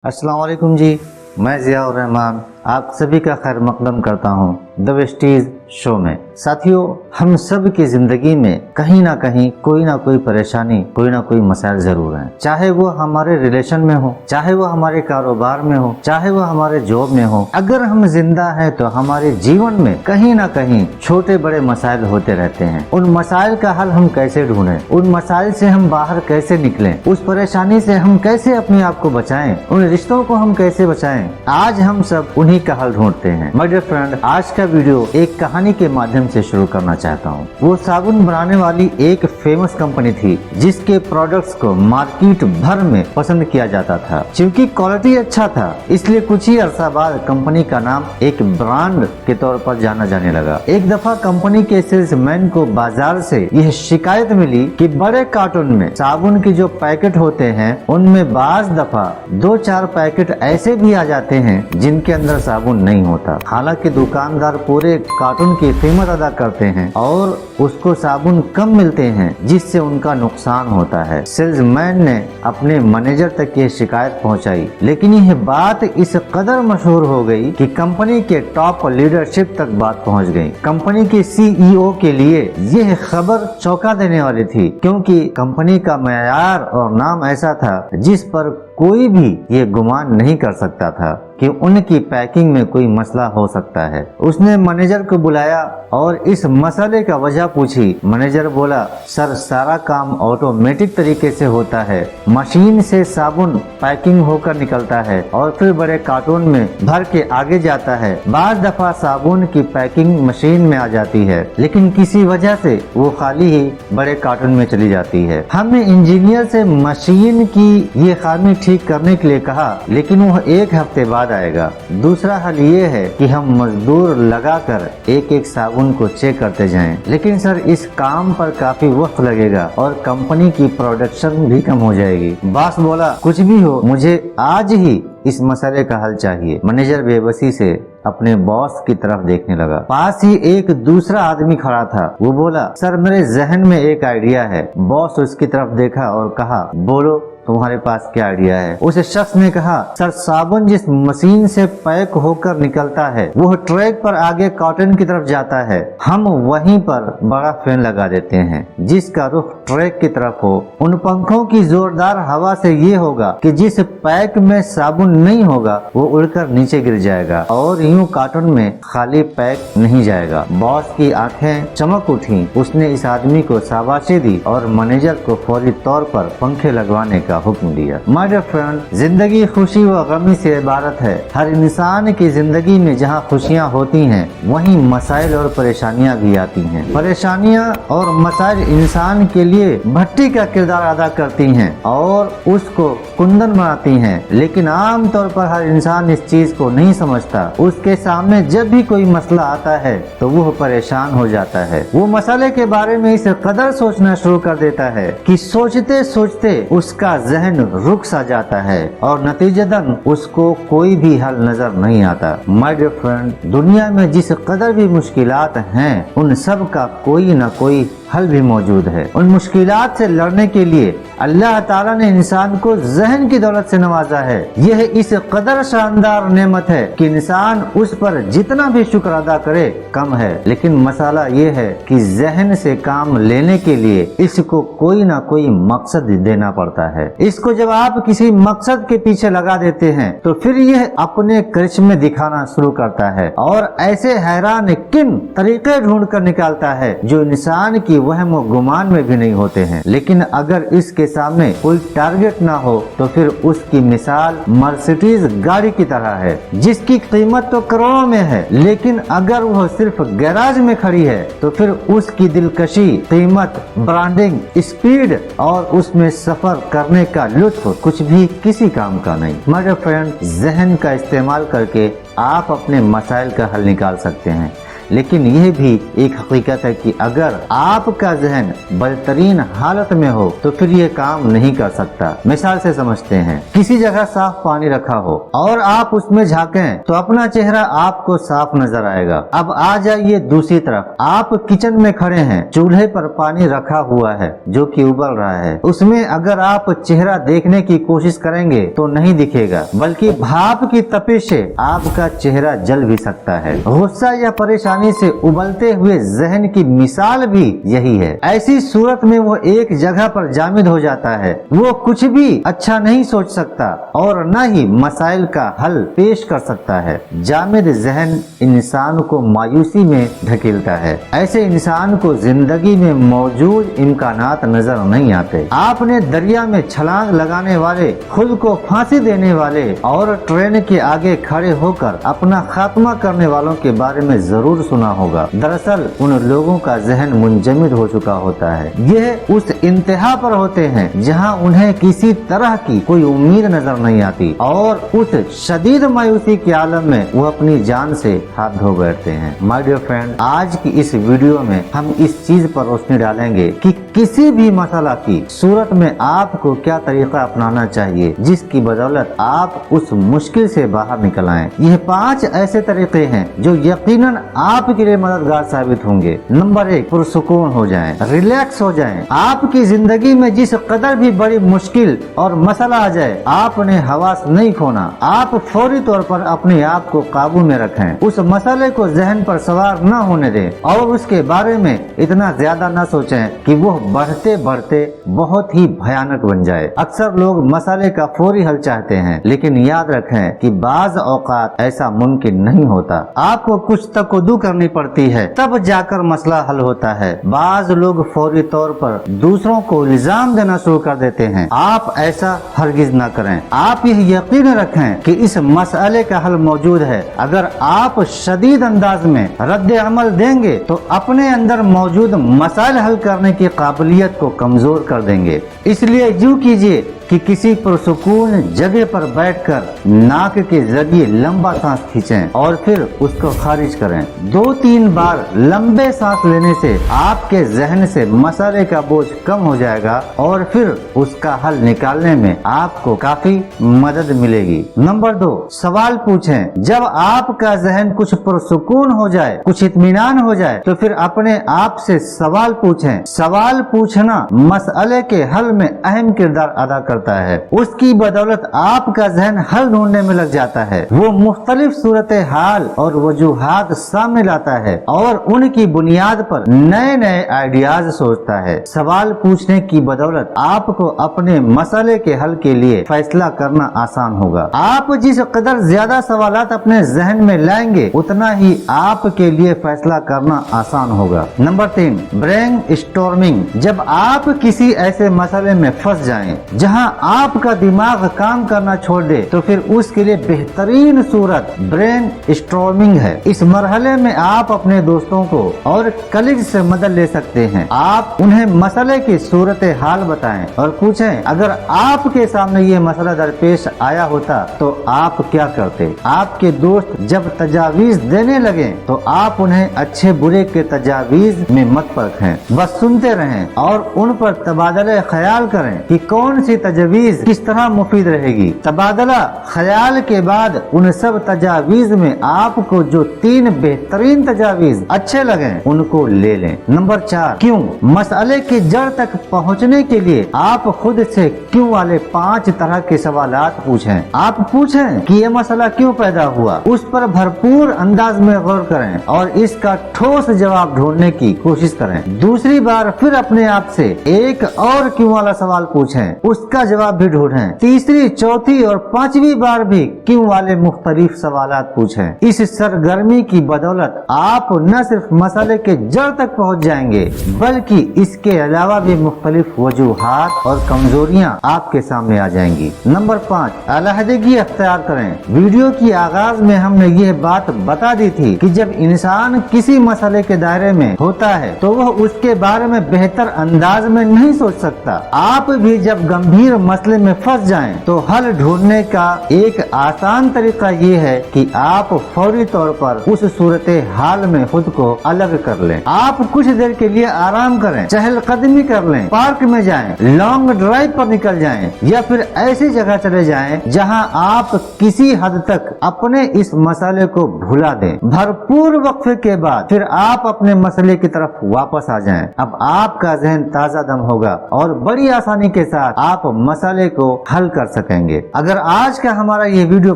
अस्सलाम वालेकुम जी, मैं ज़ियाउर रहमान आप सभी का खैर मकदम करता हूँ द वेस्टीज शो में। साथियों, हम सब की जिंदगी में कहीं ना कहीं कोई ना कोई परेशानी, कोई ना कोई मसाइल जरूर हैं। चाहे वो हमारे रिलेशन में हो, चाहे वो हमारे कारोबार में हो, चाहे वो हमारे जॉब में हो। अगर हम जिंदा हैं तो हमारे जीवन में कहीं ना कहीं छोटे बड़े मसाइल होते रहते हैं। उन मसाइल का हल हम कैसे ढूंढें, उन मसाइल से हम बाहर कैसे निकलें, उस परेशानी से हम कैसे अपने आप को बचाएं, उन रिश्तों को हम कैसे बचाएं, आज हम सब उन्हीं का हल ढूंढते हैं। माय डियर फ्रेंड, आज का वीडियो एक कहानी के माध्यम से शुरू करना चाहता हूँ। वो साबुन बनाने वाली एक फेमस कंपनी थी जिसके प्रोडक्ट्स को मार्केट भर में पसंद किया जाता था। क्योंकि क्वालिटी अच्छा था, इसलिए कुछ ही अरसा बाद कंपनी का नाम एक ब्रांड के तौर पर जाना जाने लगा। एक दफा कंपनी के सेल्समैन को बाजार से यह शिकायत मिली कि बड़े कार्टून में साबुन के जो पैकेट होते हैं उनमें बाज दफा 2-4 पैकेट ऐसे भी आ जाते हैं जिनके अंदर साबुन नहीं होता। हालांकि दुकानदार पूरे कार्टून की कीमत अदा करते हैं और उसको साबुन कम मिलते हैं जिससे उनका नुकसान होता है। सेल्समैन ने अपने मैनेजर तक ये शिकायत पहुंचाई, लेकिन यह बात इस कदर मशहूर हो गई कि कंपनी के टॉप लीडरशिप तक बात पहुंच गई। कंपनी के सीईओ के लिए यह खबर चौंका देने वाली थी, क्योंकि कंपनी का मयार और नाम ऐसा था जिस पर कोई भी ये गुमान नहीं कर सकता था कि उनकी पैकिंग में कोई मसला हो सकता है। उसने मैनेजर को बुलाया और इस मसले का वजह पूछी। मैनेजर बोला, सर सारा काम ऑटोमेटिक तरीके से होता है। मशीन से साबुन पैकिंग होकर निकलता है और फिर बड़े कार्टून में भर के आगे जाता है। बार दफा साबुन की पैकिंग मशीन में आ जाती है, लेकिन किसी वजह से वो खाली ही बड़े कार्टून में चली जाती है। हमने इंजीनियर से मशीन की ये खामी ठीक करने के लिए कहा, लेकिन वह एक हफ्ते बाद आएगा। दूसरा हल ये है कि हम मजदूर लगाकर एक एक साबुन को चेक करते जाएं। लेकिन सर इस काम पर काफी वक्त लगेगा और कंपनी की प्रोडक्शन भी कम हो जाएगी। बॉस बोला, कुछ भी हो, मुझे आज ही इस मसले का हल चाहिए। मैनेजर बेबसी से अपने बॉस की तरफ देखने लगा। पास ही एक दूसरा आदमी खड़ा था। वो बोला, सर मेरे जहन में एक आइडिया है। बॉस उसकी तरफ देखा और कहा, बोलो तुम्हारे पास क्या आइडिया है। उस शख्स ने कहा, सर साबुन जिस मशीन से पैक होकर निकलता है वो ट्रैक पर आगे कॉटन की तरफ जाता है। हम वहीं पर बड़ा फैन लगा देते हैं जिसका रुख ट्रैक की तरफ हो। उन पंखों की जोरदार हवा से ये होगा कि जिस पैक में साबुन नहीं होगा वो उड़कर नीचे गिर जाएगा और यूं कार्टून में खाली पैक नहीं जाएगा। बॉस की आंखें चमक उठी। उसने इस आदमी को शाबाशी दी और मैनेजर को फौरी तौर पर पंखे लगवाने का हुक्म दिया। माय डियर फ्रेंड, जिंदगी खुशी व गमी से इबारत है। हर इंसान की जिंदगी में जहाँ खुशियाँ होती हैं वहीं मसाइल और परेशानियाँ भी आती हैं। परेशानियाँ और मसाइल इंसान के लिए भट्टी का किरदार अदा करती हैं और उसको कुंदन बनाती हैं, लेकिन आम तौर पर हर इंसान इस चीज को नहीं समझता। उसके सामने जब भी कोई मसला आता है तो वो परेशान हो जाता है। वो मसले के बारे में इस कदर सोचना शुरू कर देता है कि सोचते सोचते उसका जहन रुक सा जाता है और नतीजतन उसको कोई भी हल नजर नहीं आता। माय डियर फ्रेंड, दुनिया में जिस कदर भी मुश्किलात हैं उन सब का कोई न कोई हल भी मौजूद है। उन मुश्किलात से लड़ने के लिए अल्लाह ताला ने इंसान को जहन की दौलत से नवाजा है। यह इस कदर शानदार नेमत है कि इंसान उस पर जितना भी शुक्र अदा करे कम है। लेकिन मसाला ये है कि जहन से काम लेने के लिए इसको कोई ना कोई मकसद देना पड़ता है। इसको जब आप किसी मकसद के पीछे लगा देते हैं तो फिर यह अपने करिश्मे दिखाना शुरू करता है और ऐसे हैरान किन तरीके ढूंढ कर निकालता है जो इंसान की वहम व गुमान में भी नहीं होते हैं। लेकिन अगर इसके सामने कोई टारगेट ना हो तो फिर उसकी मिसाल मर्सिडीज गाड़ी की तरह है जिसकी कीमत तो करोड़ों में है, लेकिन अगर वह सिर्फ गैराज में खड़ी है तो फिर उसकी दिलकशी, कीमत, ब्रांडिंग, स्पीड और उसमें सफर करने का लुत्फ कुछ भी किसी काम का नहीं। माय डियर फ्रेंड, जहन का इस्तेमाल करके आप अपने मसाइल का हल निकाल सकते हैं। लेकिन यह भी एक हकीकत है कि अगर आपका जहन बदतरीन हालत में हो तो फिर ये काम नहीं कर सकता। मिसाल से समझते हैं, किसी जगह साफ पानी रखा हो और आप उसमें झांकें तो अपना चेहरा आपको साफ नजर आएगा। अब आ जाइए दूसरी तरफ, आप किचन में खड़े हैं, चूल्हे पर पानी रखा हुआ है जो कि उबल रहा है, उसमें अगर आप चेहरा देखने की कोशिश करेंगे तो नहीं दिखेगा, बल्कि भाप की तपिश से आपका चेहरा जल भी सकता है। गुस्सा या परेशानी से उबलते हुए जहन की मिसाल भी यही है। ऐसी सूरत में वो एक जगह पर जामिद हो जाता है, वो कुछ भी अच्छा नहीं सोच सकता और न ही मसाइल का हल पेश कर सकता है। जामिद जहन इंसान को मायूसी में धकेलता है। ऐसे इंसान को जिंदगी में मौजूद इम्कानात नजर नहीं आते। आपने दरिया में छलांग लगाने वाले, खुद को फांसी देने वाले और ट्रेन के आगे खड़े होकर अपना खात्मा करने वालों के बारे में जरूर सुना होगा। दरअसल उन लोगों का जहन मुंजमद हो चुका होता है। यह उस इंतहा पर होते हैं जहां उन्हें किसी तरह की कोई उम्मीद नजर नहीं आती और उस शदीद मायूसी के आलम में वो अपनी जान से हाथ धो बैठते हैं। माय डियर फ्रेंड, आज की इस वीडियो में हम इस चीज पर रोशनी डालेंगे कि किसी भी मसला की सूरत में आपको क्या तरीका अपनाना चाहिए जिसकी बदौलत आप उस मुश्किल से बाहर निकल आएं। यह 5 ऐसे तरीके हैं जो यकीनन आपके लिए मददगार साबित होंगे। नंबर 1, पुरसुकून हो जाएं, रिलैक्स हो जाएं। आपकी जिंदगी में जिस कदर भी बड़ी मुश्किल और मसला आ जाए, आपने हवास नहीं खोना। आप फौरी तौर पर अपने आप को काबू में रखें। उस मसले को जहन पर सवार न होने दें और उसके बारे में इतना ज्यादा न सोचें कि वो बढ़ते बढ़ते बहुत ही भयानक बन जाए। अक्सर लोग मसले का फौरी हल चाहते हैं, लेकिन याद रखें कि बाज औकात ऐसा मुमकिन नहीं होता। आपको कुछ तकद्दु करनी पड़ती है, तब जाकर मसला हल होता है। बाज लोग फौरी तौर पर दूसरों को इल्जाम देना शुरू कर देते हैं। आप ऐसा हरगिज न करें। आप यह यकीन रखें कि इस मसले का हल मौजूद है। अगर आप शदीद अंदाज में रद्द अमल देंगे तो अपने अंदर मौजूद मसाइल हल करने की काबिलियत को कमजोर कर देंगे। इसलिए यूं कीजिए कि किसी पुरसुकून जगह पर बैठकर नाक के जरिए लंबा सांस खींचें और फिर उसको खारिज करें। 2-3 बार लंबे सांस लेने से आपके जहन से मसले का बोझ कम हो जाएगा और फिर उसका हल निकालने में आपको काफी मदद मिलेगी। नंबर 2, सवाल पूछें। जब आपका जहन कुछ पुरसुकून हो जाए, कुछ इत्मीनान हो जाए, तो फिर अपने आप से सवाल पूछें। सवाल पूछना मसले के हल में अहम किरदार अदा करता है। उसकी बदौलत आपका जहन हल ढूंढने में लग जाता है। वो मुख्तलिफ सूरत हाल और वजूहात सामने लाता है और उनकी बुनियाद पर नए नए आइडियाज सोचता है। सवाल पूछने की बदौलत आपको अपने मसले के हल के लिए फैसला करना आसान होगा। आप जिस कदर ज्यादा सवालात अपने जहन में लाएंगे, उतना ही आपके लिए फैसला करना आसान होगा। Number 3, brain storming. जब आप किसी ऐसे मसले में फंस जाएं जहां आपका दिमाग काम करना छोड़ दे, तो फिर उसके लिए बेहतरीन सूरत ब्रेन स्टॉर्मिंग है। इस मरहले में आप अपने दोस्तों को और कलीग से मदद ले सकते हैं। आप उन्हें मसले की सूरत हाल बताएं और पूछें, अगर आपके सामने ये मसला दरपेश आया होता तो आप क्या करते। आपके दोस्त जब तजावीज देने लगे तो आप उन्हें अच्छे बुरे के तजावीज में मत परखें, बस सुनते रहें और उन पर तबादला ख्याल करें कि कौन सी तजवीज किस तरह मुफीद रहेगी। तबादला ख्याल के बाद उन सब तजावीज में आपको जो 3 बेहतरीन तजावीज अच्छे लगे उनको ले लें। नंबर 4, क्यों। मसले की जड़ तक पहुंचने के लिए आप खुद से क्यों वाले 5 तरह के सवालात पूछें। आप पूछें कि ये मसला क्यों पैदा हुआ, उस पर भरपूर अंदाज में गौर करें और इसका ठोस जवाब ढूंढने की कोशिश करें। दूसरी बार फिर अपने आप से एक और क्यों वाला सवाल पूछें, उसका जवाब भी ढूंढें। तीसरी, चौथी और 5वीं बार भी क्यों वाले मुख्तलिफ सवालात पूछें। इस सरगर्मी की बदौलत आप न सिर्फ मसले के जड़ तक पहुंच जाएंगे, बल्कि इसके अलावा भी मुख्तलिफ वजूहात और कमजोरियां आपके सामने आ जाएंगी। नंबर 5, अलहदगी अख्तियार करें। वीडियो की आगाज में हमने यह बात बता दी थी कि जब इंसान किसी मसले के दायरे में होता है तो वह उसके बारे में बेहतर अंदाज में नहीं सोच सकता। आप भी जब गंभीर गंभीर मसले में फंस जाएं, तो हल ढूंढने का एक आसान तरीका ये है कि आप फौरी तौर पर उस सूरत हाल में खुद को अलग कर लें। आप कुछ देर के लिए आराम करें, चहलकदमी कर लें, पार्क में जाएं, लॉन्ग ड्राइव पर निकल जाएं, या फिर ऐसी जगह चले जाएं जहां आप किसी हद तक अपने इस मसले को भुला दें। भरपूर वक्फे के बाद फिर आप अपने मसले की तरफ वापस आ जाएं। अब आपका जहन ताजा दम होगा और बड़ी आसानी के साथ आप मसले को हल कर सकेंगे। अगर आज का हमारा ये वीडियो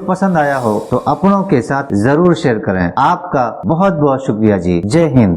पसंद आया हो तो अपनों के साथ जरूर शेयर करें। आपका बहुत बहुत शुक्रिया जी। जय हिंद।